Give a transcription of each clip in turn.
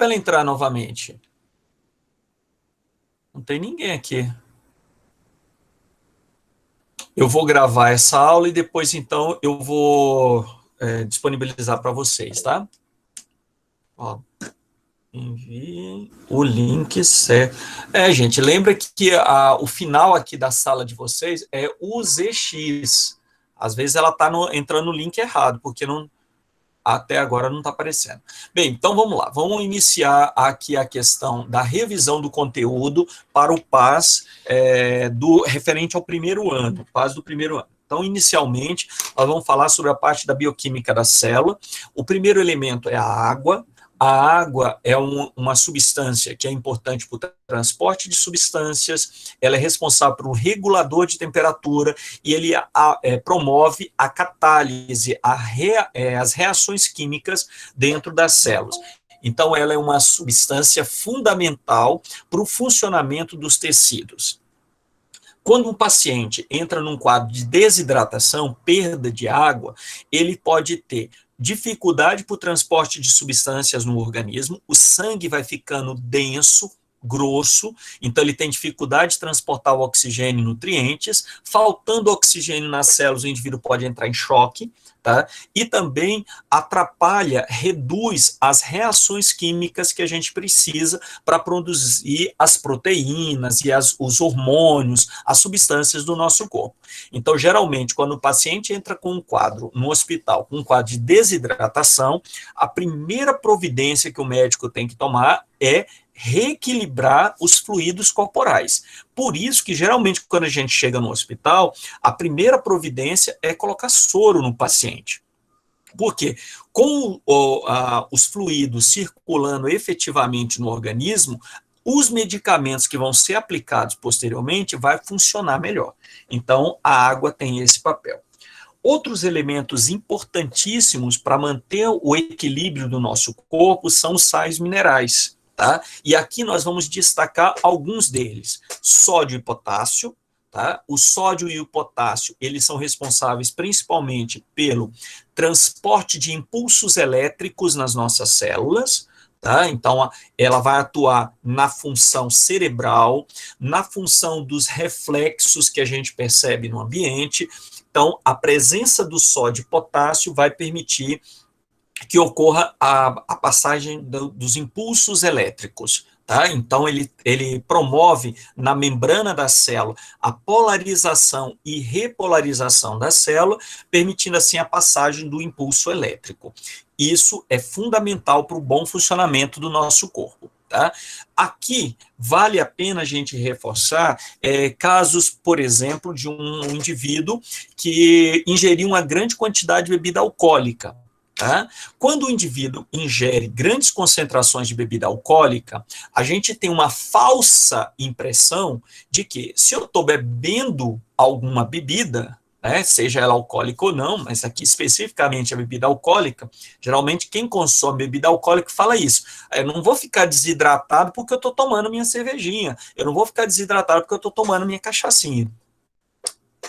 ela entrar novamente. Não tem ninguém aqui. Eu vou gravar essa aula e depois, então, eu vou disponibilizar para vocês, tá? Ó, envie o link certo. Gente, lembra que o final aqui da sala de vocês é o ZX. Às vezes ela está entrando no link errado, porque não, até agora não está aparecendo. Bem, então vamos lá. Vamos iniciar aqui a questão da revisão do conteúdo para o PAS referente ao primeiro ano, PAS do primeiro ano. Então, inicialmente, nós vamos falar sobre a parte da bioquímica da célula. O primeiro elemento é a água. A água é uma substância que é importante para o transporte de substâncias, ela é responsável por um regulador de temperatura e ele promove a catálise, as reações químicas dentro das células. Então, ela é uma substância fundamental para o funcionamento dos tecidos. Quando um paciente entra num quadro de desidratação, perda de água, ele pode ter dificuldade para o transporte de substâncias no organismo, o sangue vai ficando denso, grosso, então ele tem dificuldade de transportar o oxigênio e nutrientes, faltando oxigênio nas células, o indivíduo pode entrar em choque, tá? E também atrapalha, reduz as reações químicas que a gente precisa para produzir as proteínas e os hormônios, as substâncias do nosso corpo. Então, geralmente, quando o paciente entra com um quadro no hospital, com um quadro de desidratação, a primeira providência que o médico tem que tomar é reequilibrar os fluidos corporais. Por isso que, geralmente, quando a gente chega no hospital, a primeira providência é colocar soro no paciente. Por quê? Com os fluidos circulando efetivamente no organismo, os medicamentos que vão ser aplicados posteriormente vai funcionar melhor. Então, a água tem esse papel. Outros elementos importantíssimos para manter o equilíbrio do nosso corpo são os sais minerais. Tá? E aqui nós vamos destacar alguns deles. Sódio e potássio. Tá? O sódio e o potássio, eles são responsáveis principalmente pelo transporte de impulsos elétricos nas nossas células. Tá? Então, ela vai atuar na função cerebral, na função dos reflexos que a gente percebe no ambiente. Então, a presença do sódio e potássio vai permitir que ocorra a passagem dos impulsos elétricos. Tá? Então, ele promove na membrana da célula a polarização e repolarização da célula, permitindo assim a passagem do impulso elétrico. Isso é fundamental para o bom funcionamento do nosso corpo. Tá? Aqui, vale a pena a gente reforçar casos, por exemplo, de um indivíduo que ingeriu uma grande quantidade de bebida alcoólica. Tá? Quando o indivíduo ingere grandes concentrações de bebida alcoólica, a gente tem uma falsa impressão de que se eu estou bebendo alguma bebida, seja ela alcoólica ou não, mas aqui especificamente a bebida alcoólica, geralmente quem consome bebida alcoólica fala isso. Eu não vou ficar desidratado porque eu estou tomando minha cervejinha, eu não vou ficar desidratado porque eu estou tomando minha cachaçinha.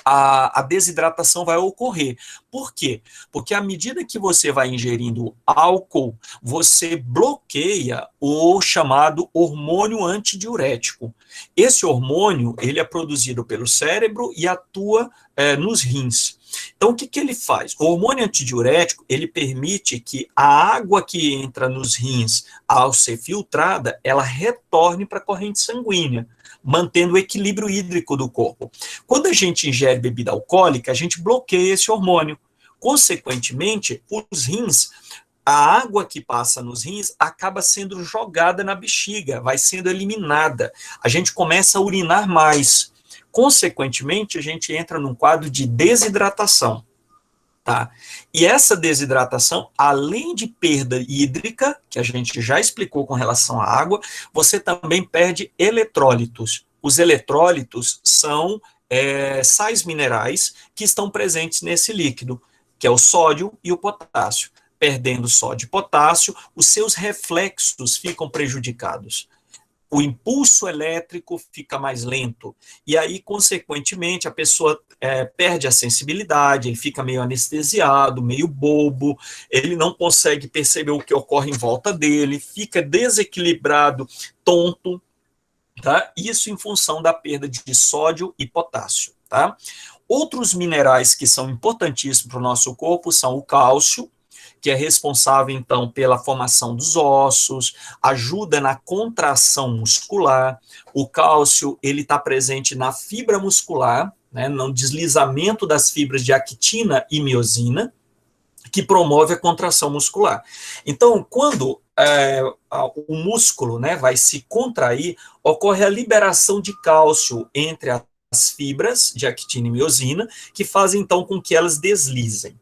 A desidratação vai ocorrer. Por quê? Porque à medida que você vai ingerindo álcool, você bloqueia o chamado hormônio antidiurético. Esse hormônio, ele é produzido pelo cérebro e atua nos rins. Então, o que ele faz? O hormônio antidiurético, ele permite que a água que entra nos rins, ao ser filtrada, ela retorne para a corrente sanguínea, mantendo o equilíbrio hídrico do corpo. Quando a gente ingere bebida alcoólica, a gente bloqueia esse hormônio. Consequentemente, os rins, a água que passa nos rins acaba sendo jogada na bexiga, vai sendo eliminada. A gente começa a urinar mais. Consequentemente, a gente entra num quadro de desidratação. Tá? E essa desidratação, além de perda hídrica, que a gente já explicou com relação à água, você também perde eletrólitos. Os eletrólitos são sais minerais que estão presentes nesse líquido, que é o sódio e o potássio. Perdendo sódio e potássio, os seus reflexos ficam prejudicados. o impulso elétrico fica mais lento. E aí, consequentemente, a pessoa perde a sensibilidade, ele fica meio anestesiado, meio bobo, ele não consegue perceber o que ocorre em volta dele, fica desequilibrado, tonto, tá? Isso em função da perda de sódio e potássio, tá? Outros minerais que são importantíssimos para o nosso corpo são o cálcio, que é responsável, então, pela formação dos ossos, ajuda na contração muscular. O cálcio, ele está presente na fibra muscular, né, no deslizamento das fibras de actina e miosina, que promove a contração muscular. Então, quando o músculo, né, vai se contrair, ocorre a liberação de cálcio entre as fibras de actina e miosina, que fazem, então, com que elas deslizem.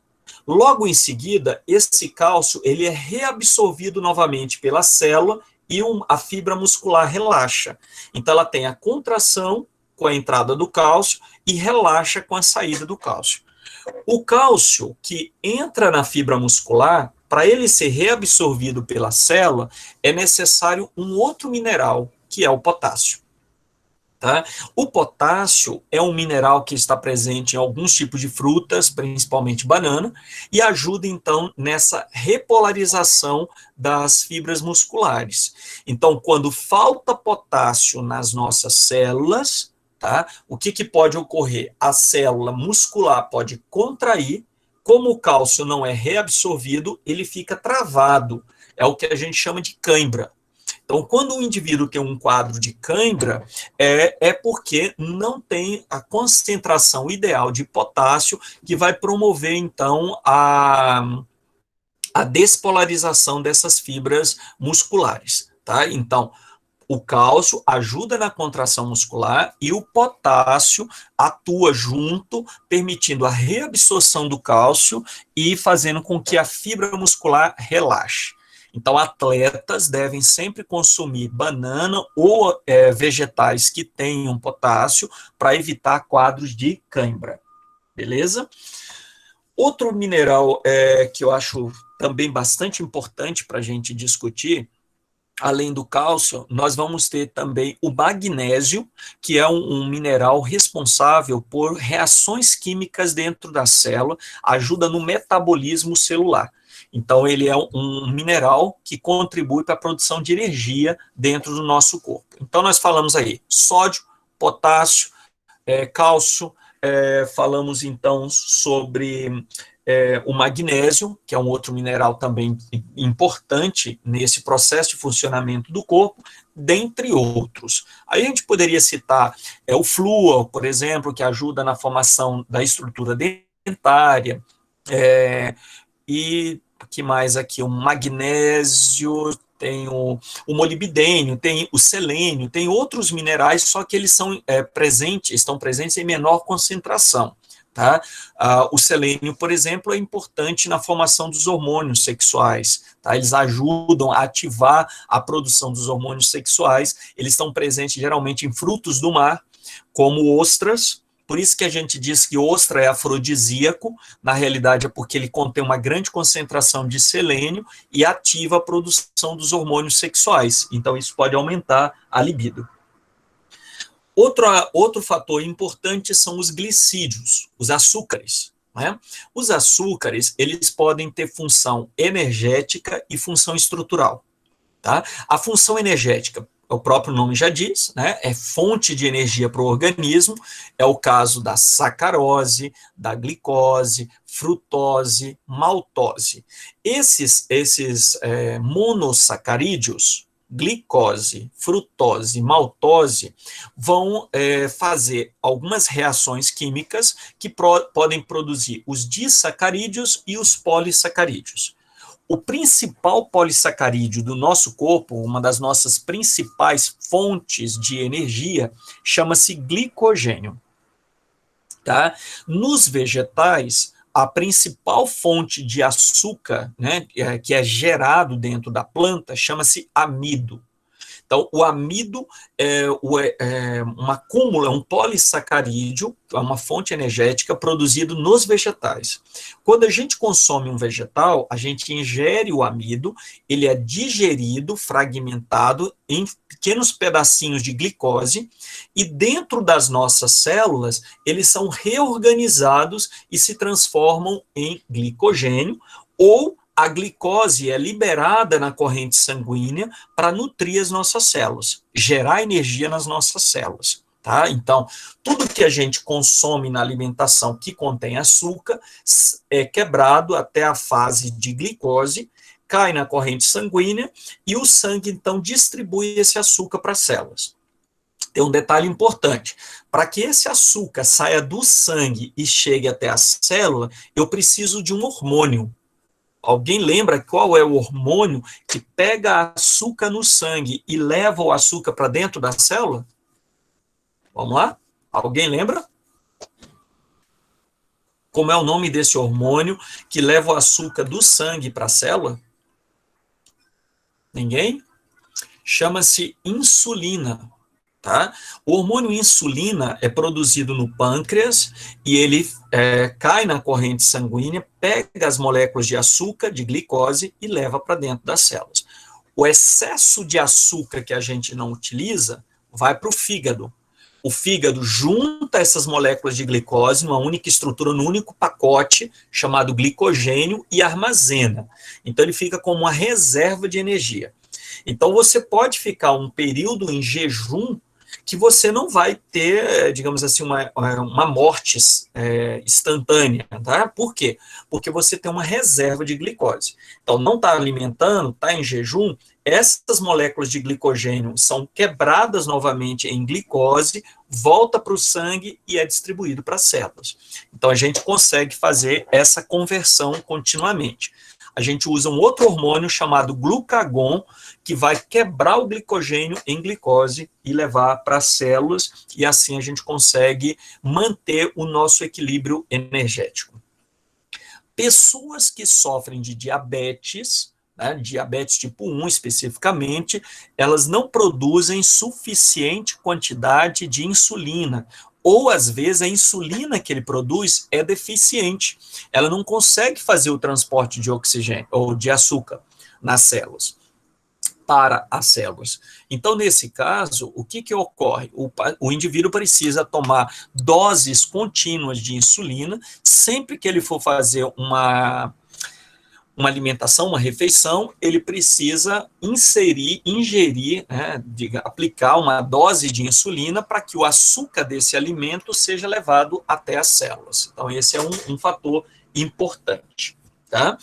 Logo em seguida, esse cálcio ele é reabsorvido novamente pela célula e a fibra muscular relaxa. Então, ela tem a contração com a entrada do cálcio e relaxa com a saída do cálcio. O cálcio que entra na fibra muscular, para ele ser reabsorvido pela célula, é necessário um outro mineral, que é o potássio. Tá? O potássio é um mineral que está presente em alguns tipos de frutas, principalmente banana, e ajuda, então, nessa repolarização das fibras musculares. Então, quando falta potássio nas nossas células, tá? O que pode ocorrer? A célula muscular pode contrair, como o cálcio não é reabsorvido, ele fica travado. É o que a gente chama de cãibra. Então, quando o indivíduo tem um quadro de cãibra, é porque não tem a concentração ideal de potássio que vai promover, então, a despolarização dessas fibras musculares, tá? Então, o cálcio ajuda na contração muscular e o potássio atua junto, permitindo a reabsorção do cálcio e fazendo com que a fibra muscular relaxe. Então, atletas devem sempre consumir banana ou vegetais que tenham potássio para evitar quadros de cãibra, beleza? Outro mineral que eu acho também bastante importante para a gente discutir, além do cálcio, nós vamos ter também o magnésio, que é um mineral responsável por reações químicas dentro da célula, ajuda no metabolismo celular. Então, ele é um mineral que contribui para a produção de energia dentro do nosso corpo. Então, nós falamos aí sódio, potássio, cálcio, falamos então sobre o magnésio, que é um outro mineral também importante nesse processo de funcionamento do corpo, dentre outros. Aí a gente poderia citar o flúor, por exemplo, que ajuda na formação da estrutura dentária, e que mais aqui? O magnésio, tem o molibdênio, tem o selênio, tem outros minerais, só que eles são estão presentes em menor concentração. Tá? O selênio, por exemplo, é importante na formação dos hormônios sexuais. Tá? Eles ajudam a ativar a produção dos hormônios sexuais. Eles estão presentes geralmente em frutos do mar, como ostras. Por isso que a gente diz que ostra é afrodisíaco, na realidade é porque ele contém uma grande concentração de selênio e ativa a produção dos hormônios sexuais. Então, isso pode aumentar a libido. Outro fator importante são os glicídios, os açúcares. Né? Os açúcares, eles podem ter função energética e função estrutural. Tá? A função energética, o próprio nome já diz, né? É fonte de energia para o organismo, é o caso da sacarose, da glicose, frutose, maltose. Esses monossacarídeos, glicose, frutose, maltose, vão fazer algumas reações químicas que podem produzir os disacarídeos e os polissacarídeos. O principal polissacarídeo do nosso corpo, uma das nossas principais fontes de energia, chama-se glicogênio. Tá? Nos vegetais, a principal fonte de açúcar, né, que é gerado dentro da planta, chama-se amido. Então, o amido é uma cúmula, é um polissacarídeo, é uma fonte energética produzido nos vegetais. Quando a gente consome um vegetal, a gente ingere o amido, ele é digerido, fragmentado em pequenos pedacinhos de glicose, e dentro das nossas células, eles são reorganizados e se transformam em glicogênio, ou a glicose é liberada na corrente sanguínea para nutrir as nossas células, gerar energia nas nossas células. Tá? Então, tudo que a gente consome na alimentação que contém açúcar é quebrado até a fase de glicose, cai na corrente sanguínea e o sangue, então, distribui esse açúcar para as células. Tem um detalhe importante: para que esse açúcar saia do sangue e chegue até a célula, eu preciso de um hormônio. Alguém lembra qual é o hormônio que pega açúcar no sangue e leva o açúcar para dentro da célula? Vamos lá? Alguém lembra? Como é o nome desse hormônio que leva o açúcar do sangue para a célula? Ninguém? Chama-se insulina. Tá? O hormônio insulina é produzido no pâncreas e ele cai na corrente sanguínea, pega as moléculas de açúcar, de glicose e leva para dentro das células. O excesso de açúcar que a gente não utiliza vai para o fígado. O fígado junta essas moléculas de glicose numa única estrutura, num único pacote, chamado glicogênio, e armazena. Então ele fica como uma reserva de energia. Então você pode ficar um período em jejum que você não vai ter, digamos assim, uma morte instantânea, tá? Por quê? Porque você tem uma reserva de glicose. Então, não está alimentando, está em jejum, essas moléculas de glicogênio são quebradas novamente em glicose, volta para o sangue e é distribuído para as células. Então, a gente consegue fazer essa conversão continuamente. A gente usa um outro hormônio chamado glucagon, que vai quebrar o glicogênio em glicose e levar para as células, e assim a gente consegue manter o nosso equilíbrio energético. Pessoas que sofrem de diabetes, né, diabetes tipo 1 especificamente, elas não produzem suficiente quantidade de insulina, ou às vezes a insulina que ele produz é deficiente, ela não consegue fazer o transporte de oxigênio ou de açúcar nas células, para as células. Então, nesse caso, o que ocorre? O indivíduo precisa tomar doses contínuas de insulina sempre que ele for fazer uma alimentação, uma refeição, ele precisa ingerir, né, aplicar uma dose de insulina para que o açúcar desse alimento seja levado até as células. Então, esse é um fator importante, tá?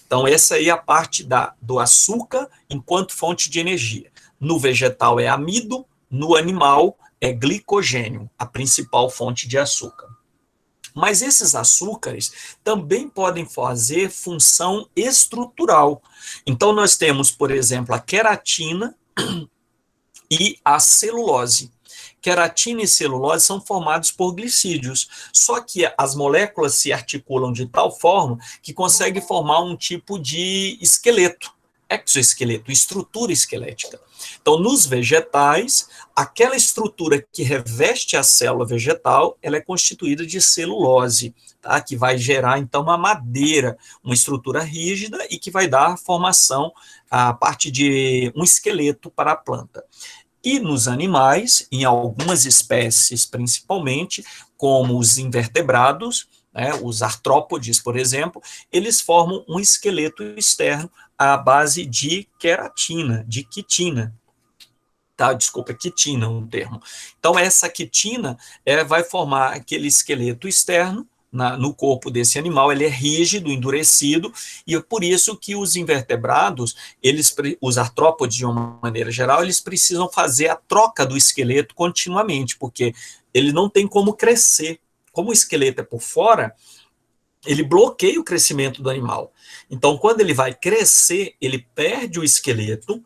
Então, essa aí é a parte do açúcar enquanto fonte de energia. No vegetal é amido, no animal é glicogênio, a principal fonte de açúcar. Mas esses açúcares também podem fazer função estrutural. Então, nós temos, por exemplo, a queratina e a celulose. Queratina e celulose são formados por glicídios, só que as moléculas se articulam de tal forma que conseguem formar um tipo de esqueleto, exoesqueleto, estrutura esquelética. Então, nos vegetais, aquela estrutura que reveste a célula vegetal, ela é constituída de celulose, tá? Que vai gerar, então, uma madeira, uma estrutura rígida e que vai dar a formação, a parte de um esqueleto para a planta. E nos animais, em algumas espécies principalmente, como os invertebrados, né, os artrópodes, por exemplo, eles formam um esqueleto externo à base de queratina, de quitina. Tá, desculpa, quitina é um termo. Então, essa quitina vai formar aquele esqueleto externo no corpo desse animal, ele é rígido, endurecido, e é por isso que os invertebrados, os artrópodes, de uma maneira geral, eles precisam fazer a troca do esqueleto continuamente, porque ele não tem como crescer. Como o esqueleto é por fora, ele bloqueia o crescimento do animal. Então, quando ele vai crescer, ele perde o esqueleto,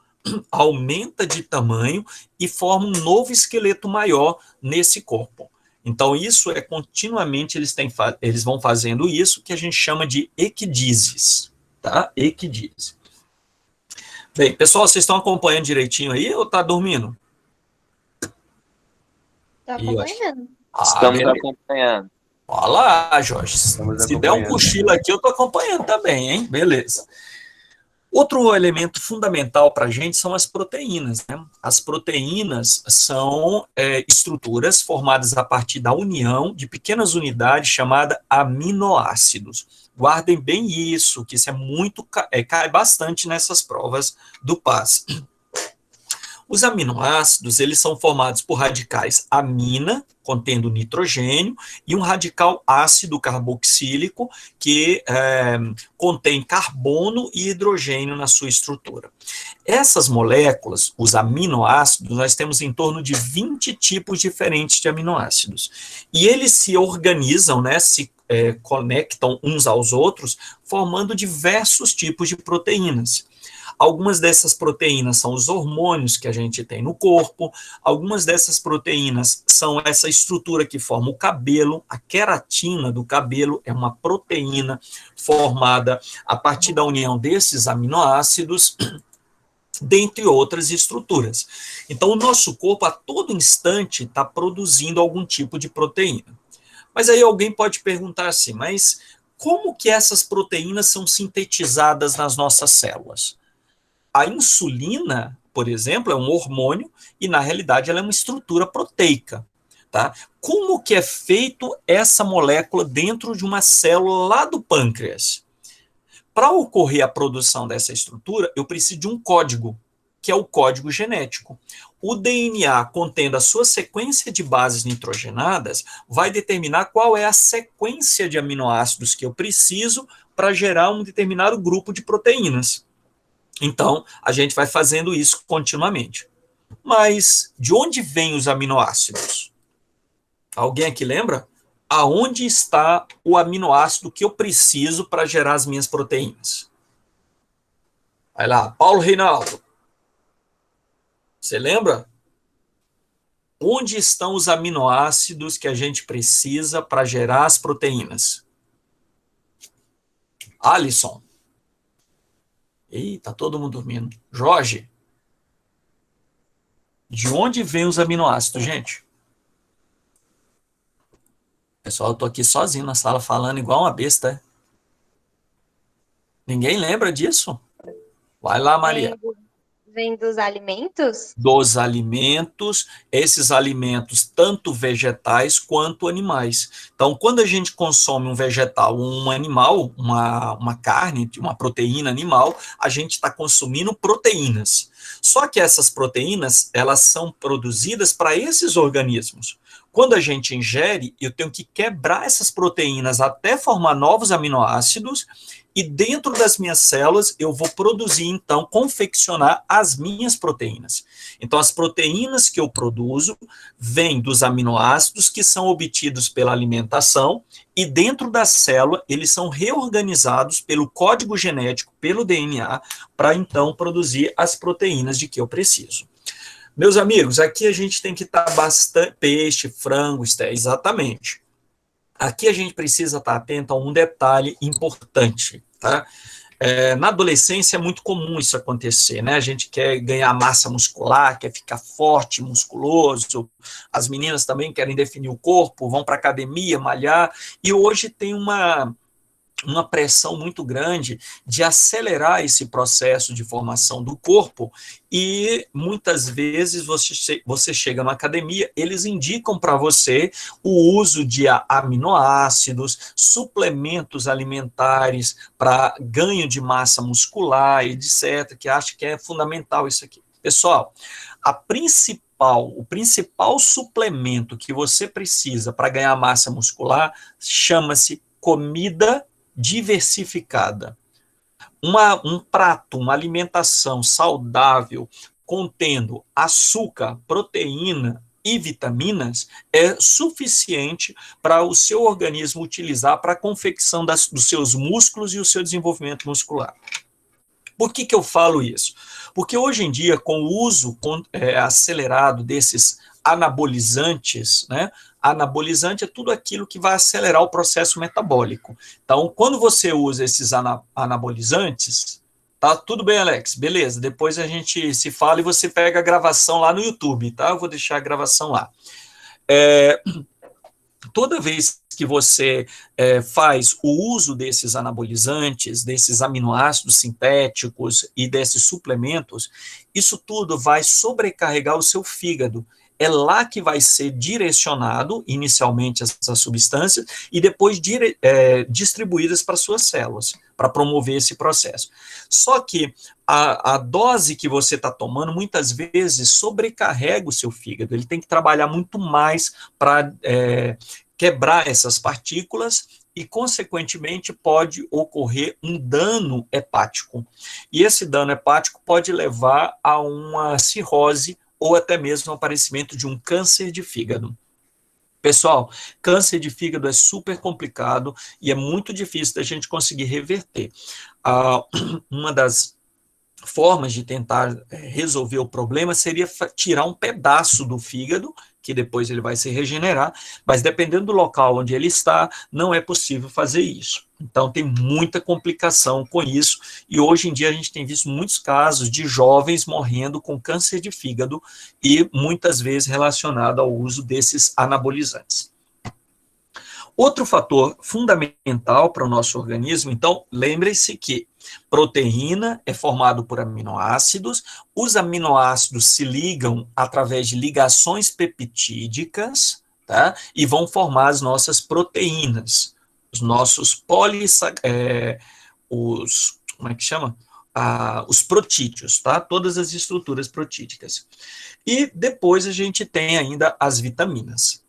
aumenta de tamanho e forma um novo esqueleto maior nesse corpo. Então, isso é continuamente, eles vão fazendo isso, que a gente chama de equidízis, tá? Equidízise. Bem, pessoal, vocês estão acompanhando direitinho aí ou tá dormindo? Tô E eu acho. acompanhando. Ah, Estamos beleza. acompanhando. Olha lá, Jorge. Estamos Se der um acompanhando. cochilo aqui, eu tô acompanhando também, hein? Beleza. Outro elemento fundamental para a gente são as proteínas, né? As proteínas são estruturas formadas a partir da união de pequenas unidades chamadas aminoácidos. Guardem bem isso, que isso é muito, cai bastante nessas provas do PAS. Os aminoácidos, eles são formados por radicais amina, contendo nitrogênio, e um radical ácido carboxílico, que contém carbono e hidrogênio na sua estrutura. Essas moléculas, os aminoácidos, nós temos em torno de 20 tipos diferentes de aminoácidos. E eles se organizam, né, se conectam uns aos outros, formando diversos tipos de proteínas. Algumas dessas proteínas são os hormônios que a gente tem no corpo, algumas dessas proteínas são essa estrutura que forma o cabelo, a queratina do cabelo é uma proteína formada a partir da união desses aminoácidos, dentre outras estruturas. Então, o nosso corpo, a todo instante, está produzindo algum tipo de proteína. Mas aí alguém pode perguntar assim, mas como que essas proteínas são sintetizadas nas nossas células? A insulina, por exemplo, é um hormônio e, na realidade, ela é uma estrutura proteica. Tá? Como que é feito essa molécula dentro de uma célula lá do pâncreas? Para ocorrer a produção dessa estrutura, eu preciso de um código, que é o código genético. O DNA, contendo a sua sequência de bases nitrogenadas, vai determinar qual é a sequência de aminoácidos que eu preciso para gerar um determinado grupo de proteínas. Então, a gente vai fazendo isso continuamente. Mas de onde vêm os aminoácidos? Alguém aqui lembra? Aonde está o aminoácido que eu preciso para gerar as minhas proteínas? Vai lá, Paulo Reinaldo. Você lembra? Onde estão os aminoácidos que a gente precisa para gerar as proteínas? Alisson. Ih, tá todo mundo dormindo. Jorge. De onde vêm os aminoácidos, gente? Pessoal, eu tô aqui sozinho na sala falando igual uma besta. Ninguém lembra disso? Vai lá, Maria. Vem dos alimentos? Dos alimentos, esses alimentos tanto vegetais quanto animais. Então, quando a gente consome um vegetal ou um animal, uma carne, uma proteína animal, a gente está consumindo proteínas. Só que essas proteínas, elas são produzidas para esses organismos. Quando a gente ingere, eu tenho que quebrar essas proteínas até formar novos aminoácidos e dentro das minhas células eu vou produzir, então, confeccionar as minhas proteínas. Então, as proteínas que eu produzo vêm dos aminoácidos que são obtidos pela alimentação e dentro da célula eles são reorganizados pelo código genético, pelo DNA, para, então, produzir as proteínas de que eu preciso. Meus amigos, aqui a gente tem que estar bastante... Peixe, frango, exatamente. Aqui a gente precisa estar atento a um detalhe importante, tá? Na adolescência é muito comum isso acontecer, né? A gente quer ganhar massa muscular, quer ficar forte, musculoso. As meninas também querem definir o corpo, vão para a academia, malhar. E hoje tem uma pressão muito grande de acelerar esse processo de formação do corpo e muitas vezes você chega na academia, eles indicam para você o uso de aminoácidos, suplementos alimentares para ganho de massa muscular, etc., que acho que é fundamental isso aqui. Pessoal, o principal suplemento que você precisa para ganhar massa chama-se comida diversificada. Um prato, uma alimentação saudável, contendo açúcar, proteína e vitaminas, é suficiente para o seu organismo utilizar para a confecção dos seus músculos e o seu desenvolvimento muscular. Por que eu falo isso? Porque hoje em dia, com o uso acelerado desses anabolizantes, né? Anabolizante é tudo aquilo que vai acelerar o processo metabólico. Então, quando você usa esses anabolizantes, Tá tudo bem, Alex. Beleza. Depois a gente se fala e você pega a gravação lá no YouTube, tá? Eu vou deixar a gravação lá. É, toda vez que você faz o uso desses anabolizantes, desses aminoácidos sintéticos e desses suplementos, isso tudo vai sobrecarregar o seu fígado. É lá que vai ser direcionado inicialmente essas substâncias e depois distribuídas para suas células, para promover esse processo. Só que a dose que você está tomando muitas vezes sobrecarrega o seu fígado, ele tem que trabalhar muito mais para quebrar essas partículas e, consequentemente, pode ocorrer um dano hepático. E esse dano hepático pode levar a uma cirrose ou até mesmo o aparecimento de um câncer de fígado. Pessoal, câncer de fígado é super complicado e é muito difícil da gente conseguir reverter. Uma das formas de tentar resolver o problema seria tirar um pedaço do fígado, que depois ele vai se regenerar, mas dependendo do local onde ele está, não é possível fazer isso. Então tem muita complicação com isso, e hoje em dia a gente tem visto muitos casos de jovens morrendo com câncer de fígado, e muitas vezes relacionado ao uso desses anabolizantes. Outro fator fundamental para o nosso organismo, então, lembre-se que proteína é formado por aminoácidos, os aminoácidos se ligam através de ligações peptídicas, tá? E vão formar as nossas proteínas, os nossos como é que chama? Os protídeos, tá? Todas as estruturas protídicas. E depois a gente tem ainda as vitaminas.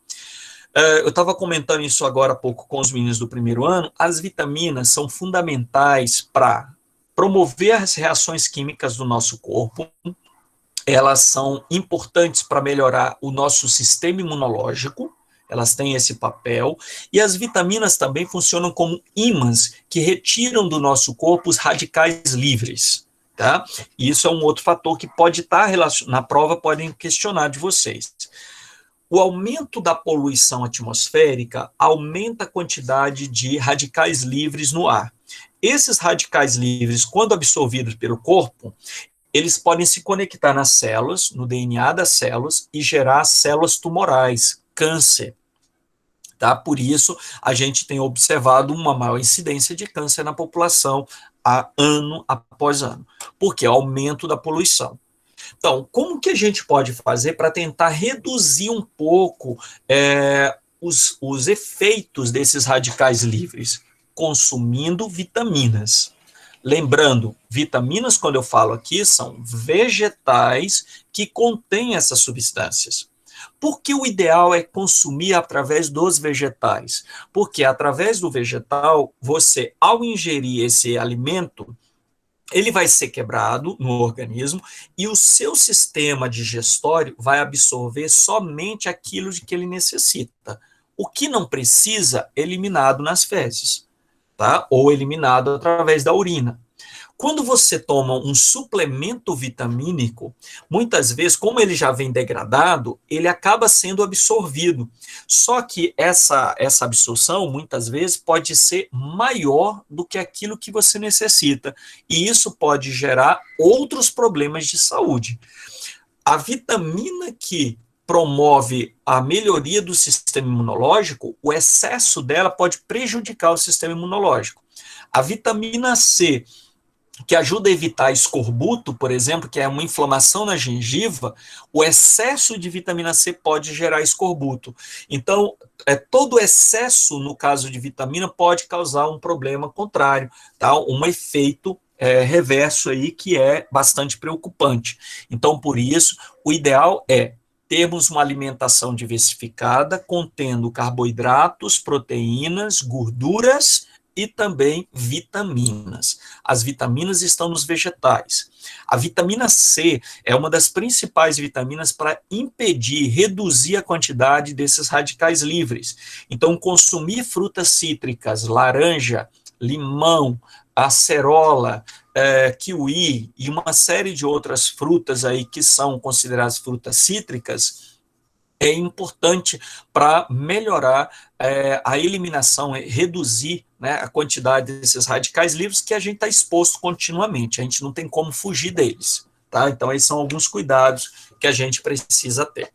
Eu estava comentando isso agora há pouco com os meninos do primeiro ano. As vitaminas são fundamentais para promover as reações químicas do nosso corpo. Elas são importantes para melhorar o nosso sistema imunológico. Elas têm esse papel. E as vitaminas também funcionam como ímãs que retiram do nosso corpo os radicais livres. Tá? E isso é um outro fator que pode estar na prova, podem questionar de vocês. O aumento da poluição atmosférica aumenta a quantidade de radicais livres no ar. Esses radicais livres, quando absorvidos pelo corpo, eles podem se conectar nas células, no DNA das células, e gerar células tumorais, câncer. Tá? Por isso, a gente tem observado uma maior incidência de câncer na população ano após ano, porque é o aumento da poluição. Então, como que a gente pode fazer para tentar reduzir um pouco os efeitos desses radicais livres? Consumindo vitaminas. Lembrando, vitaminas, quando eu falo aqui, são vegetais que contêm essas substâncias. Por que o ideal é consumir através dos vegetais? Porque através do vegetal, você, ao ingerir esse alimento, ele vai ser quebrado no organismo e o seu sistema digestório vai absorver somente aquilo de que ele necessita. O que não precisa, eliminado nas fezes, tá? Ou eliminado através da urina. Quando você toma um suplemento vitamínico, muitas vezes, como ele já vem degradado, ele acaba sendo absorvido. Só que essa absorção, muitas vezes, pode ser maior do que aquilo que você necessita. E isso pode gerar outros problemas de saúde. A vitamina que promove a melhoria do sistema imunológico, o excesso dela pode prejudicar o sistema imunológico. A vitamina C, que ajuda a evitar escorbuto, por exemplo, que é uma inflamação na gengiva, o excesso de vitamina C pode gerar escorbuto. Então, todo excesso, no caso de vitamina, pode causar um problema contrário, tá? Um efeito reverso aí que é bastante preocupante. Então, por isso, o ideal é termos uma alimentação diversificada, contendo carboidratos, proteínas, gorduras e também vitaminas. As vitaminas estão nos vegetais. A vitamina C é uma das principais vitaminas para impedir, reduzir a quantidade desses radicais livres. Então, consumir frutas cítricas, laranja, limão, acerola, kiwi e uma série de outras frutas aí que são consideradas frutas cítricas, é importante para melhorar a eliminação, reduzir, né, a quantidade desses radicais livres que a gente está exposto continuamente, a gente não tem como fugir deles, tá? Então, esses são alguns cuidados que a gente precisa ter.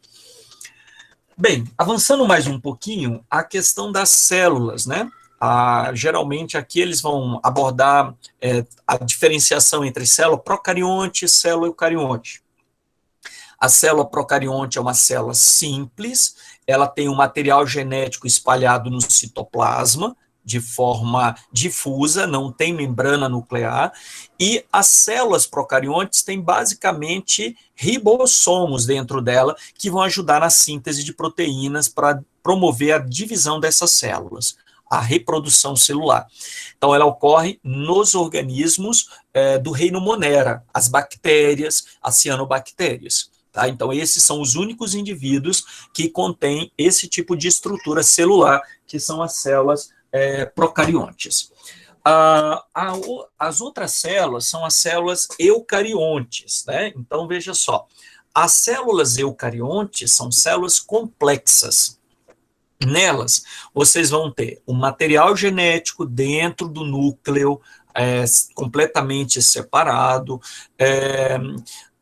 Bem, avançando mais um pouquinho, a questão das células, né? Geralmente aqui eles vão abordar a diferenciação entre célula procarionte e célula eucarionte. A célula procarionte é uma célula simples, ela tem um material genético espalhado no citoplasma, de forma difusa, não tem membrana nuclear, e as células procariontes têm basicamente ribossomos dentro dela, que vão ajudar na síntese de proteínas para promover a divisão dessas células, a reprodução celular. Então, ela ocorre nos organismos do reino Monera, as bactérias, as cianobactérias. Tá? Então, esses são os únicos indivíduos que contêm esse tipo de estrutura celular, que são as células procariontes. As outras células são as células eucariontes. Né? Então, veja só, as células eucariontes são células complexas. Nelas, vocês vão ter um material genético dentro do núcleo, completamente separado.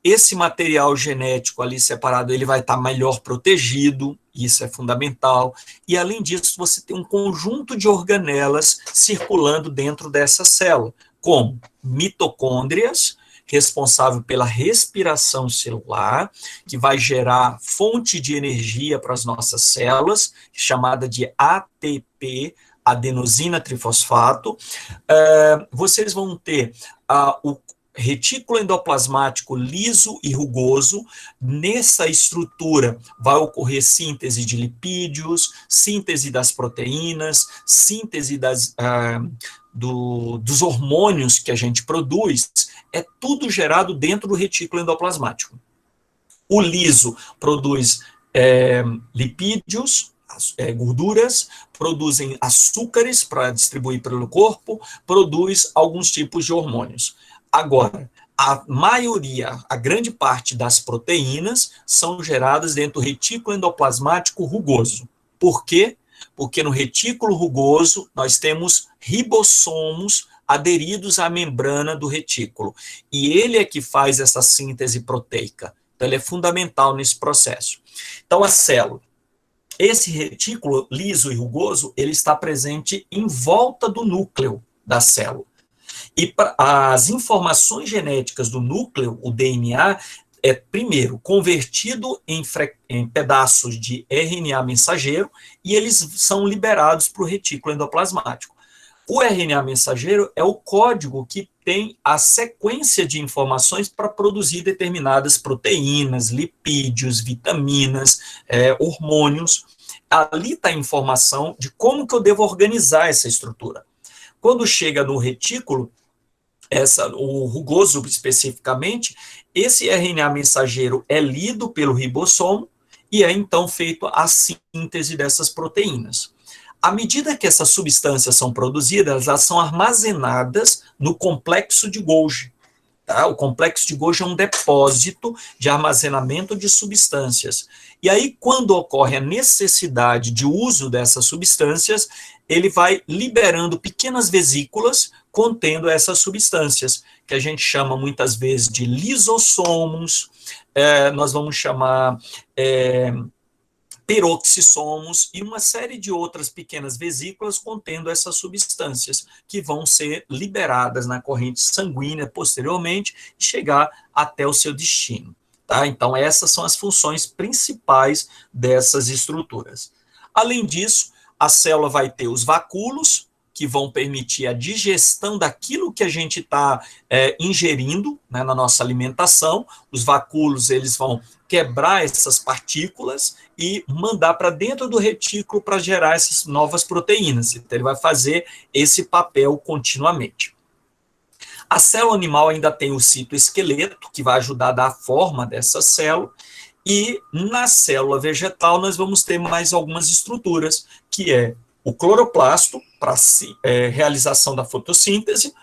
Esse material genético ali separado, ele vai estar melhor protegido, isso é fundamental, e além disso, você tem um conjunto de organelas circulando dentro dessa célula, como mitocôndrias, responsável pela respiração celular, que vai gerar fonte de energia para as nossas células, chamada de ATP, adenosina trifosfato. Vocês vão ter o retículo endoplasmático liso e rugoso. Nessa estrutura vai ocorrer síntese de lipídios, síntese das proteínas, síntese dos hormônios que a gente produz, é tudo gerado dentro do retículo endoplasmático. O liso produz lipídios, gorduras, produzem açúcares para distribuir pelo corpo, produz alguns tipos de hormônios. Agora, a maioria, a grande parte das proteínas são geradas dentro do retículo endoplasmático rugoso. Por quê? Porque no retículo rugoso nós temos ribossomos aderidos à membrana do retículo. E ele é que faz essa síntese proteica. Então, ele é fundamental nesse processo. Então, a célula, esse retículo liso e rugoso, ele está presente em volta do núcleo da célula. E as informações genéticas do núcleo, o DNA, é primeiro convertido em pedaços de RNA mensageiro e eles são liberados para o retículo endoplasmático. O RNA mensageiro é o código que tem a sequência de informações para produzir determinadas proteínas, lipídios, vitaminas, hormônios. Ali está a informação de como que eu devo organizar essa estrutura. Quando chega no retículo, o rugoso especificamente, esse RNA mensageiro é lido pelo ribossomo e é então feito a síntese dessas proteínas. À medida que essas substâncias são produzidas, elas são armazenadas no complexo de Golgi. Tá? O complexo de Golgi é um depósito de armazenamento de substâncias. E aí, quando ocorre a necessidade de uso dessas substâncias, ele vai liberando pequenas vesículas contendo essas substâncias, que a gente chama muitas vezes de lisossomos, nós vamos chamar peroxissomos e uma série de outras pequenas vesículas contendo essas substâncias que vão ser liberadas na corrente sanguínea posteriormente e chegar até o seu destino. Tá? Então, essas são as funções principais dessas estruturas. Além disso, a célula vai ter os vacúolos, que vão permitir a digestão daquilo que a gente está ingerindo, né, na nossa alimentação. Os vacúolos, eles vão quebrar essas partículas e mandar para dentro do retículo para gerar essas novas proteínas. Então, ele vai fazer esse papel continuamente. A célula animal ainda tem o citoesqueleto, que vai ajudar a dar a forma dessa célula, e na célula vegetal nós vamos ter mais algumas estruturas, que é o cloroplasto, para realização da fotossíntese,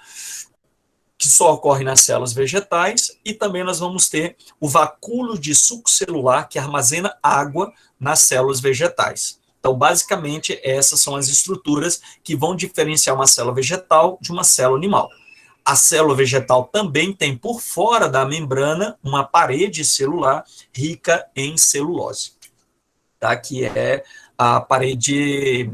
que só ocorre nas células vegetais, e também nós vamos ter o vacúolo de suco celular, que armazena água nas células vegetais. Então, basicamente, essas são as estruturas que vão diferenciar uma célula vegetal de uma célula animal. A célula vegetal também tem por fora da membrana uma parede celular rica em celulose, tá? Que é a parede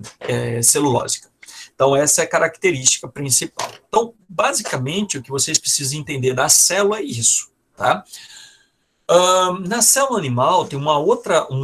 celulósica. Então, essa é a característica principal. Então, basicamente, o que vocês precisam entender da célula é isso, tá? Na célula animal tem um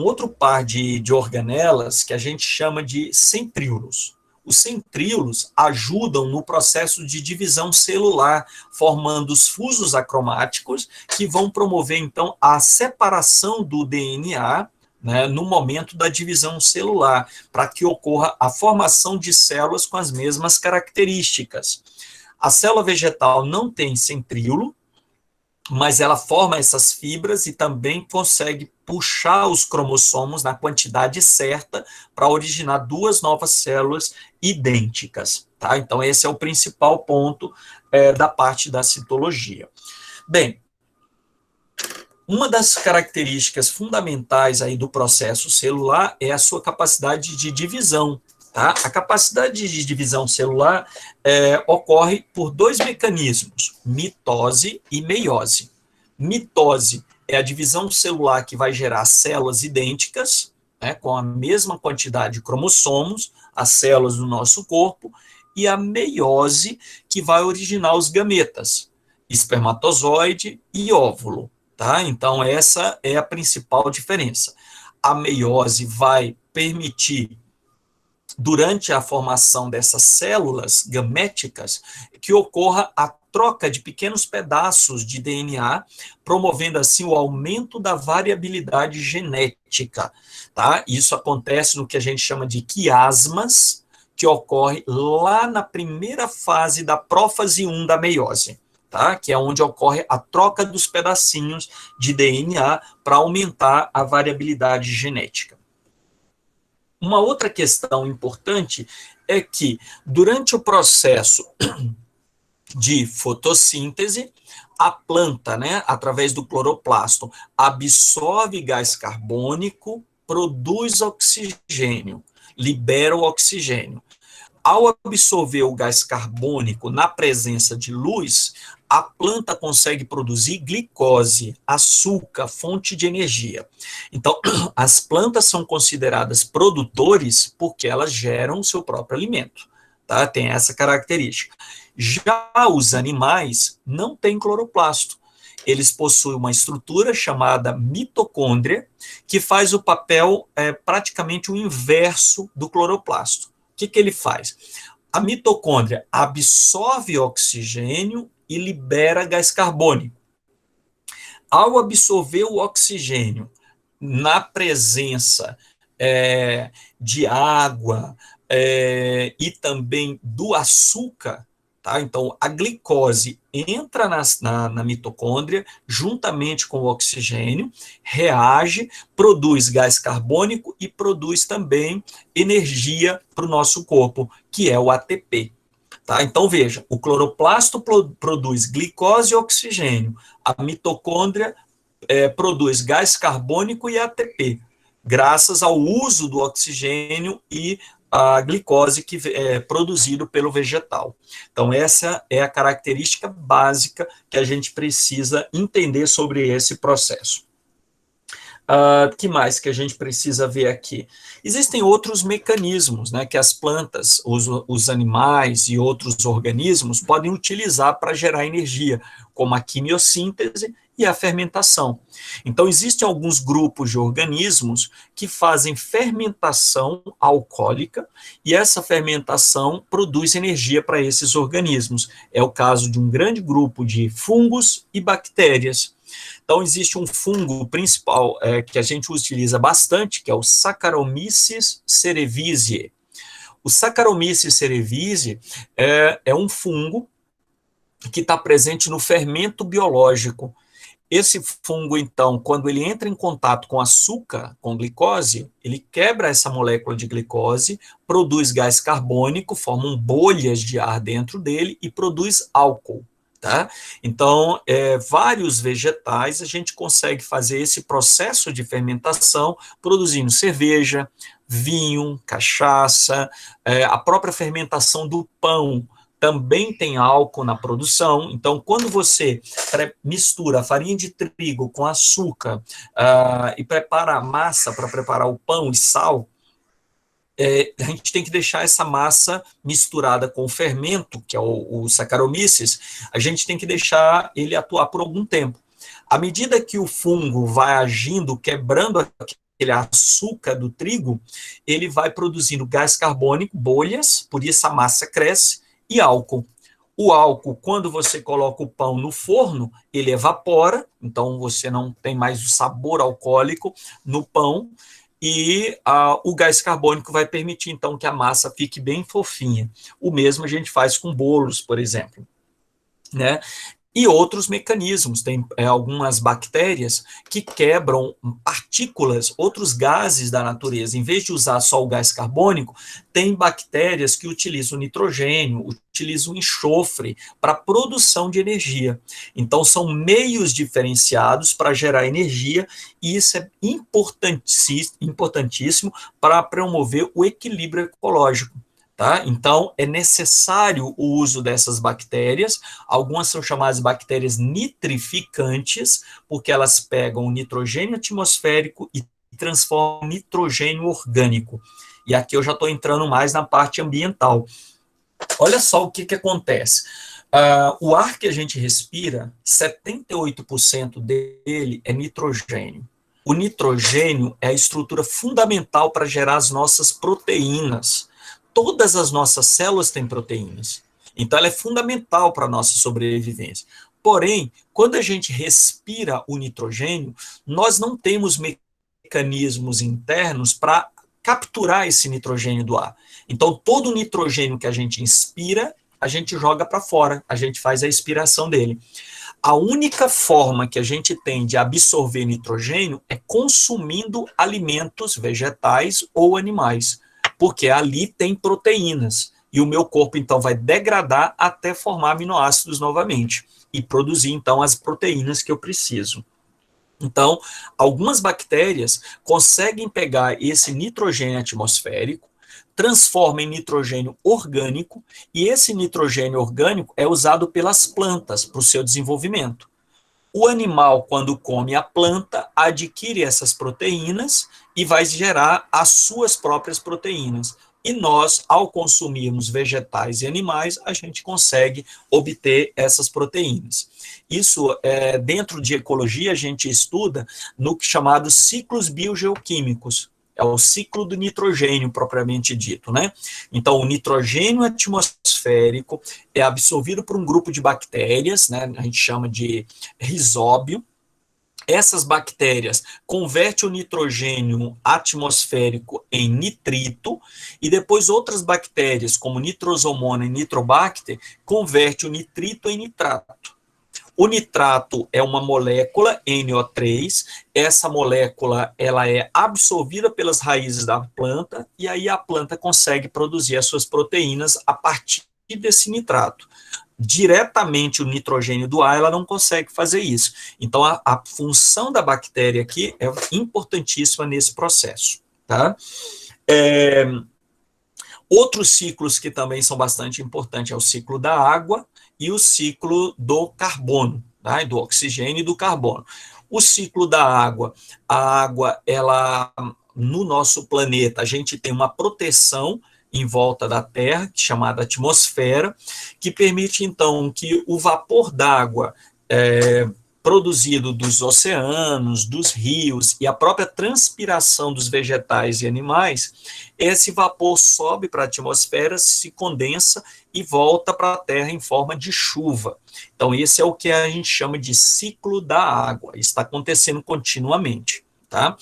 outro par de organelas que a gente chama de centríolos. Os centríolos ajudam no processo de divisão celular, formando os fusos acromáticos, que vão promover, então, a separação do DNA, né, no momento da divisão celular, para que ocorra a formação de células com as mesmas características. A célula vegetal não tem centríolo, mas ela forma essas fibras e também consegue puxar os cromossomos na quantidade certa para originar duas novas células idênticas, tá? Então, esse é o principal ponto da parte da citologia. Bem, uma das características fundamentais aí do processo celular é a sua capacidade de divisão, tá? A capacidade de divisão celular ocorre por dois mecanismos, mitose e meiose. Mitose é a divisão celular que vai gerar células idênticas, né, com a mesma quantidade de cromossomos, as células do nosso corpo, e a meiose, que vai originar os gametas, espermatozoide e óvulo, tá? Então, essa é a principal diferença. A meiose vai permitir, durante a formação dessas células gaméticas, que ocorra a troca de pequenos pedaços de DNA, promovendo assim o aumento da variabilidade genética, tá? Isso acontece no que a gente chama de quiasmas, que ocorre lá na primeira fase da prófase 1 da meiose, tá? Que é onde ocorre a troca dos pedacinhos de DNA para aumentar a variabilidade genética. Uma outra questão importante é que, durante o processo de fotossíntese, a planta, né, através do cloroplasto, absorve gás carbônico, produz oxigênio, libera o oxigênio. Ao absorver o gás carbônico na presença de luz, a planta consegue produzir glicose, açúcar, fonte de energia. Então, as plantas são consideradas produtores porque elas geram o seu próprio alimento, tá? Tem essa característica. Já os animais não têm cloroplasto. Eles possuem uma estrutura chamada mitocôndria, que faz o papel praticamente o inverso do cloroplasto. O que ele faz? A mitocôndria absorve oxigênio e libera gás carbônico. Ao absorver o oxigênio na presença de água e também do açúcar, tá? Então, a glicose entra na mitocôndria, juntamente com o oxigênio, reage, produz gás carbônico e produz também energia para o nosso corpo, que é o ATP. Tá? Então, veja, o cloroplasto produz glicose e oxigênio, a mitocôndria produz gás carbônico e ATP, graças ao uso do oxigênio e a glicose que é produzido pelo vegetal. Então, essa é a característica básica que a gente precisa entender sobre esse processo. Que mais que a gente precisa ver aqui? Existem outros mecanismos, né, que as plantas, os animais e outros organismos podem utilizar para gerar energia, como a quimiossíntese e a fermentação. Então, existem alguns grupos de organismos que fazem fermentação alcoólica, e essa fermentação produz energia para esses organismos. É o caso de um grande grupo de fungos e bactérias. Então, existe um fungo principal que a gente utiliza bastante, que é o Saccharomyces cerevisiae. O Saccharomyces cerevisiae é um fungo que está presente no fermento biológico. Esse fungo, então, quando ele entra em contato com açúcar, com glicose, ele quebra essa molécula de glicose, produz gás carbônico, formam bolhas de ar dentro dele e produz álcool. Tá? Então, vários vegetais a gente consegue fazer esse processo de fermentação produzindo cerveja, vinho, cachaça, a própria fermentação do pão também tem álcool na produção. Então, quando você mistura a farinha de trigo com açúcar e prepara a massa para preparar o pão e sal, a gente tem que deixar essa massa misturada com o fermento, que é o Saccharomyces, a gente tem que deixar ele atuar por algum tempo. À medida que o fungo vai agindo, quebrando aquele açúcar do trigo, ele vai produzindo gás carbônico, bolhas, por isso a massa cresce, e álcool. O álcool, quando você coloca o pão no forno, ele evapora, então você não tem mais o sabor alcoólico no pão, e o gás carbônico vai permitir, então, que a massa fique bem fofinha. O mesmo a gente faz com bolos, por exemplo, né? E outros mecanismos, tem algumas bactérias que quebram partículas, outros gases da natureza. Em vez de usar só o gás carbônico, tem bactérias que utilizam nitrogênio, utilizam enxofre para produção de energia. Então, são meios diferenciados para gerar energia, e isso é importantíssimo para promover o equilíbrio ecológico. Tá? Então, é necessário o uso dessas bactérias. Algumas são chamadas bactérias nitrificantes, porque elas pegam o nitrogênio atmosférico e transformam em nitrogênio orgânico. E aqui eu já estou entrando mais na parte ambiental. Olha só o que acontece. O ar que a gente respira, 78% dele é nitrogênio. O nitrogênio é a estrutura fundamental para gerar as nossas proteínas. Todas as nossas células têm proteínas. Então, ela é fundamental para a nossa sobrevivência. Porém, quando a gente respira o nitrogênio, nós não temos mecanismos internos para capturar esse nitrogênio do ar. Então, todo o nitrogênio que a gente inspira, a gente joga para fora, a gente faz a expiração dele. A única forma que a gente tem de absorver nitrogênio é consumindo alimentos vegetais ou animais, porque ali tem proteínas, e o meu corpo, então, vai degradar até formar aminoácidos novamente, e produzir, então, as proteínas que eu preciso. Então, algumas bactérias conseguem pegar esse nitrogênio atmosférico, transforma em nitrogênio orgânico, e esse nitrogênio orgânico é usado pelas plantas para o seu desenvolvimento. O animal, quando come a planta, adquire essas proteínas e vai gerar as suas próprias proteínas. E nós, ao consumirmos vegetais e animais, a gente consegue obter essas proteínas. Isso, dentro de ecologia, a gente estuda no chamado ciclos biogeoquímicos. É o ciclo do nitrogênio, propriamente dito, né? Então, o nitrogênio atmosférico é absorvido por um grupo de bactérias, né? A gente chama de rizóbio. Essas bactérias convertem o nitrogênio atmosférico em nitrito, e depois outras bactérias, como Nitrosomona e Nitrobacter, convertem o nitrito em nitrato. O nitrato é uma molécula, NO3, essa molécula ela é absorvida pelas raízes da planta, e aí a planta consegue produzir as suas proteínas a partir desse nitrato. Diretamente o nitrogênio do ar, ela não consegue fazer isso. Então, a função da bactéria aqui é importantíssima nesse processo. Tá? Outros ciclos que também são bastante importantes é o ciclo da água e o ciclo do carbono, tá? Do oxigênio e do carbono. O ciclo da água, a água, ela, no nosso planeta, a gente tem uma proteção em volta da Terra, chamada atmosfera, que permite, então, que o vapor d'água produzido dos oceanos, dos rios e a própria transpiração dos vegetais e animais, esse vapor sobe para a atmosfera, se condensa e volta para a Terra em forma de chuva. Então, esse é o que a gente chama de ciclo da água. Isso está acontecendo continuamente, tá?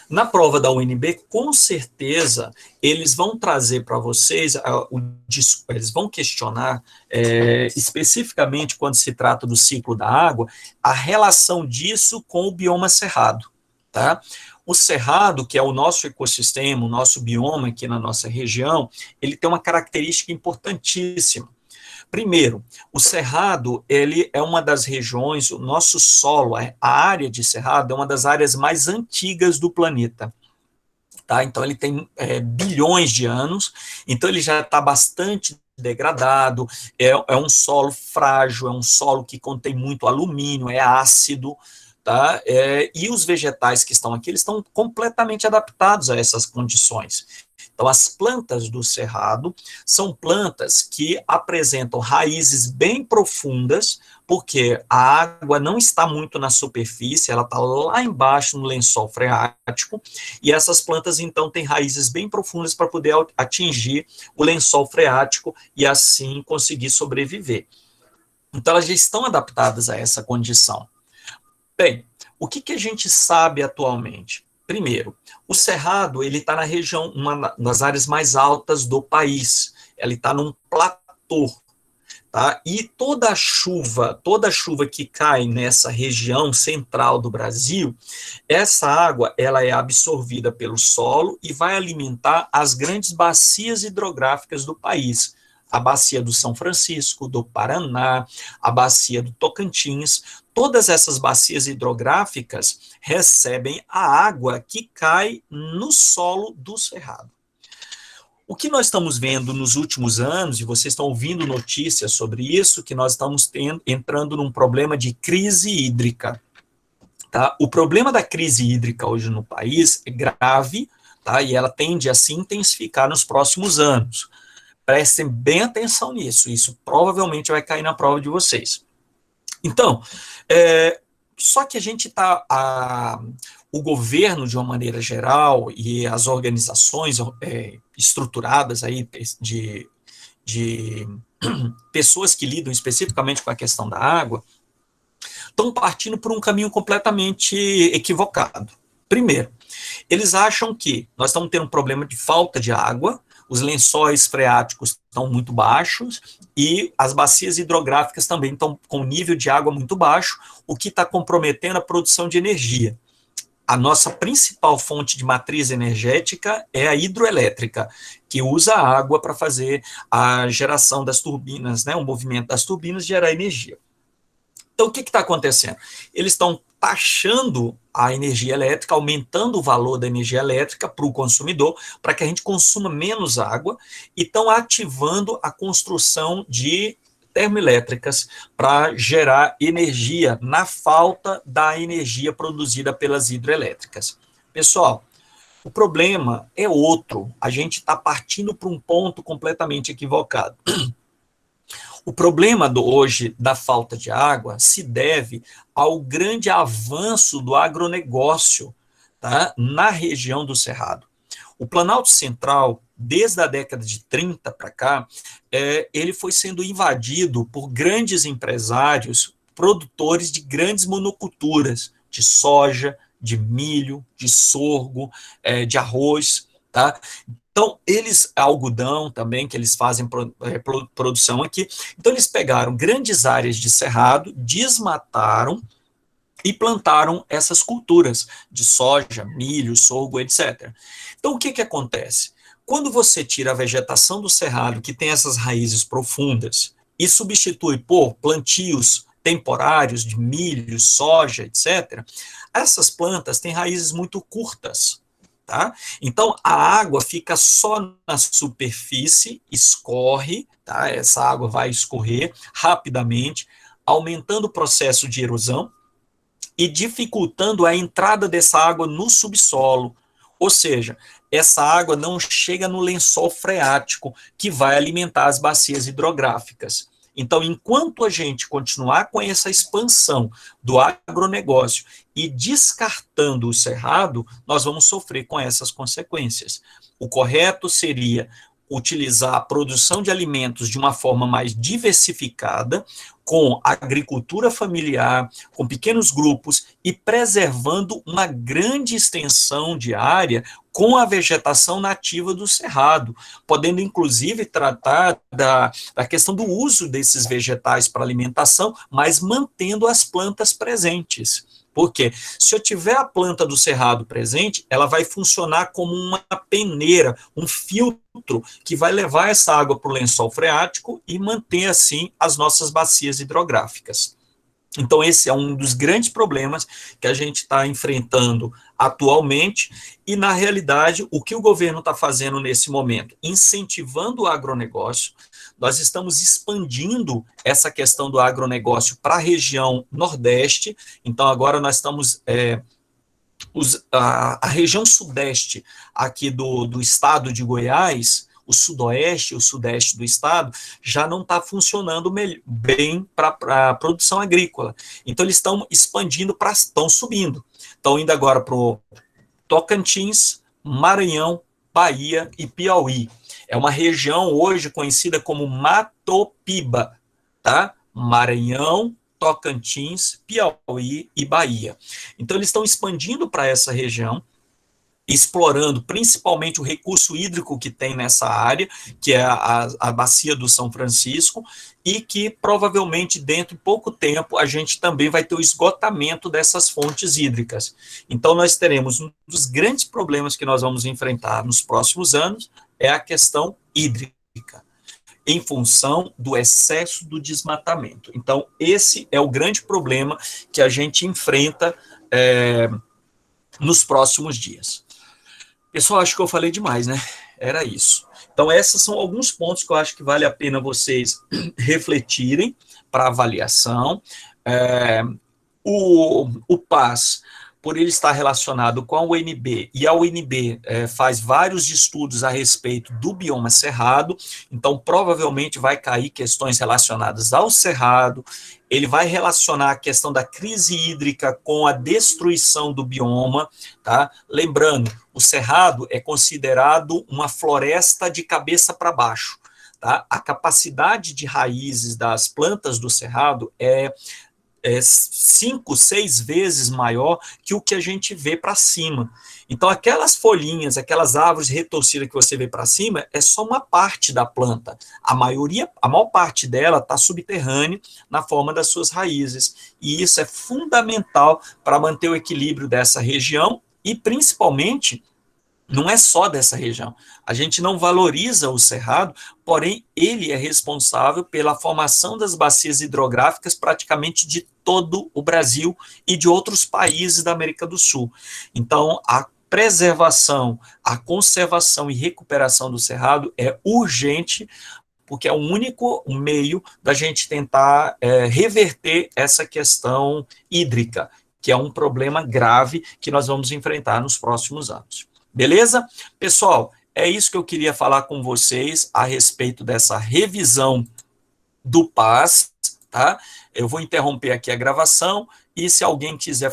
Na prova da UNB, com certeza, eles vão trazer para vocês, eles vão questionar, especificamente quando se trata do ciclo da água, a relação disso com o bioma cerrado. Tá? O cerrado, que é o nosso ecossistema, o nosso bioma aqui na nossa região, ele tem uma característica importantíssima. Primeiro, o Cerrado, ele é uma das regiões, o nosso solo, a área de Cerrado é uma das áreas mais antigas do planeta. Tá? Então, ele tem bilhões de anos, então ele já está bastante degradado, é um solo frágil, é um solo que contém muito alumínio, é ácido, tá? E os vegetais que estão aqui, eles estão completamente adaptados a essas condições. Então, as plantas do cerrado são plantas que apresentam raízes bem profundas, porque a água não está muito na superfície, ela está lá embaixo no lençol freático, e essas plantas, então, têm raízes bem profundas para poder atingir o lençol freático e, assim, conseguir sobreviver. Então, elas já estão adaptadas a essa condição. Bem, o que a gente sabe atualmente? Primeiro, o Cerrado ele está na região, uma das áreas mais altas do país. Ele está num platô, tá? E toda a chuva que cai nessa região central do Brasil, essa água ela é absorvida pelo solo e vai alimentar as grandes bacias hidrográficas do país. A bacia do São Francisco, do Paraná, a bacia do Tocantins, todas essas bacias hidrográficas recebem a água que cai no solo do cerrado. O que nós estamos vendo nos últimos anos, e vocês estão ouvindo notícias sobre isso, que nós estamos entrando num problema de crise hídrica. Tá? O problema da crise hídrica hoje no país é grave, tá? E ela tende a se intensificar nos próximos anos. Prestem bem atenção nisso, isso provavelmente vai cair na prova de vocês. Então, só que a gente está, o governo de uma maneira geral e as organizações estruturadas aí de pessoas que lidam especificamente com a questão da água, estão partindo por um caminho completamente equivocado. Primeiro, eles acham que nós estamos tendo um problema de falta de água, os lençóis freáticos estão muito baixos e as bacias hidrográficas também estão com nível de água muito baixo, o que está comprometendo a produção de energia. A nossa principal fonte de matriz energética é a hidroelétrica, que usa a água para fazer a geração das turbinas, né, o movimento das turbinas, gerar energia. Então, o que está acontecendo? Eles estão taxando a energia elétrica, aumentando o valor da energia elétrica para o consumidor, para que a gente consuma menos água, e estão ativando a construção de termoelétricas para gerar energia na falta da energia produzida pelas hidrelétricas. Pessoal, o problema é outro. A gente está partindo para um ponto completamente equivocado. O problema hoje da falta de água se deve ao grande avanço do agronegócio, tá, na região do Cerrado. O Planalto Central, desde a década de 30 para cá, ele foi sendo invadido por grandes empresários, produtores de grandes monoculturas, de soja, de milho, de sorgo, de arroz, tá? Então, algodão também, que eles fazem produção aqui. Então, eles pegaram grandes áreas de cerrado, desmataram e plantaram essas culturas de soja, milho, sorgo, etc. Então, o que acontece? Quando você tira a vegetação do cerrado, que tem essas raízes profundas, e substitui por plantios temporários de milho, soja, etc., essas plantas têm raízes muito curtas. Tá? Então, a água fica só na superfície, escorre, tá? Essa água vai escorrer rapidamente, aumentando o processo de erosão e dificultando a entrada dessa água no subsolo. Ou seja, essa água não chega no lençol freático, que vai alimentar as bacias hidrográficas. Então, enquanto a gente continuar com essa expansão do agronegócio e descartando o cerrado, nós vamos sofrer com essas consequências. O correto seria utilizar a produção de alimentos de uma forma mais diversificada, com agricultura familiar, com pequenos grupos e preservando uma grande extensão de área com a vegetação nativa do cerrado, podendo inclusive tratar da questão do uso desses vegetais para alimentação, mas mantendo as plantas presentes. Por quê? Se eu tiver a planta do cerrado presente, ela vai funcionar como uma peneira, um filtro que vai levar essa água para o lençol freático e manter, assim, as nossas bacias hidrográficas. Então, esse é um dos grandes problemas que a gente está enfrentando atualmente, e, na realidade, o que o governo está fazendo nesse momento? Incentivando o agronegócio. Nós estamos expandindo essa questão do agronegócio para a região Nordeste, então agora nós estamos... a região Sudeste aqui do estado de Goiás, o Sudoeste, o Sudeste do estado, já não está funcionando bem para a produção agrícola. Então, eles estão expandindo, estão subindo. Estão indo agora para o Tocantins, Maranhão, Bahia e Piauí. É uma região hoje conhecida como Matopiba, tá? Maranhão, Tocantins, Piauí e Bahia. Então, eles estão expandindo para essa região, explorando principalmente o recurso hídrico que tem nessa área, que é a bacia do São Francisco, e que provavelmente dentro de pouco tempo a gente também vai ter o esgotamento dessas fontes hídricas. Então nós teremos um dos grandes problemas que nós vamos enfrentar nos próximos anos é a questão hídrica, em função do excesso do desmatamento. Então esse é o grande problema que a gente enfrenta nos próximos dias. Pessoal, acho que eu falei demais, né? Era isso. Então, esses são alguns pontos que eu acho que vale a pena vocês refletirem para avaliação. O PAS, por ele estar relacionado com a UNB, e a UNB faz vários estudos a respeito do bioma cerrado, então provavelmente vai cair questões relacionadas ao cerrado, ele vai relacionar a questão da crise hídrica com a destruição do bioma, tá? Lembrando, o cerrado é considerado uma floresta de cabeça para baixo, tá? A capacidade de raízes das plantas do cerrado é 5, 6 vezes maior que o que a gente vê para cima. Então, aquelas folhinhas, aquelas árvores retorcidas que você vê para cima, é só uma parte da planta. A maior parte dela está subterrânea na forma das suas raízes. E isso é fundamental para manter o equilíbrio dessa região e, principalmente, não é só dessa região. A gente não valoriza o cerrado, porém, ele é responsável pela formação das bacias hidrográficas praticamente de todo o Brasil e de outros países da América do Sul. Então, a preservação, a conservação e recuperação do cerrado é urgente, porque é o único meio da gente tentar reverter essa questão hídrica, que é um problema grave que nós vamos enfrentar nos próximos anos. Beleza? Pessoal, é isso que eu queria falar com vocês a respeito dessa revisão do PAS, tá? Eu vou interromper aqui a gravação e se alguém quiser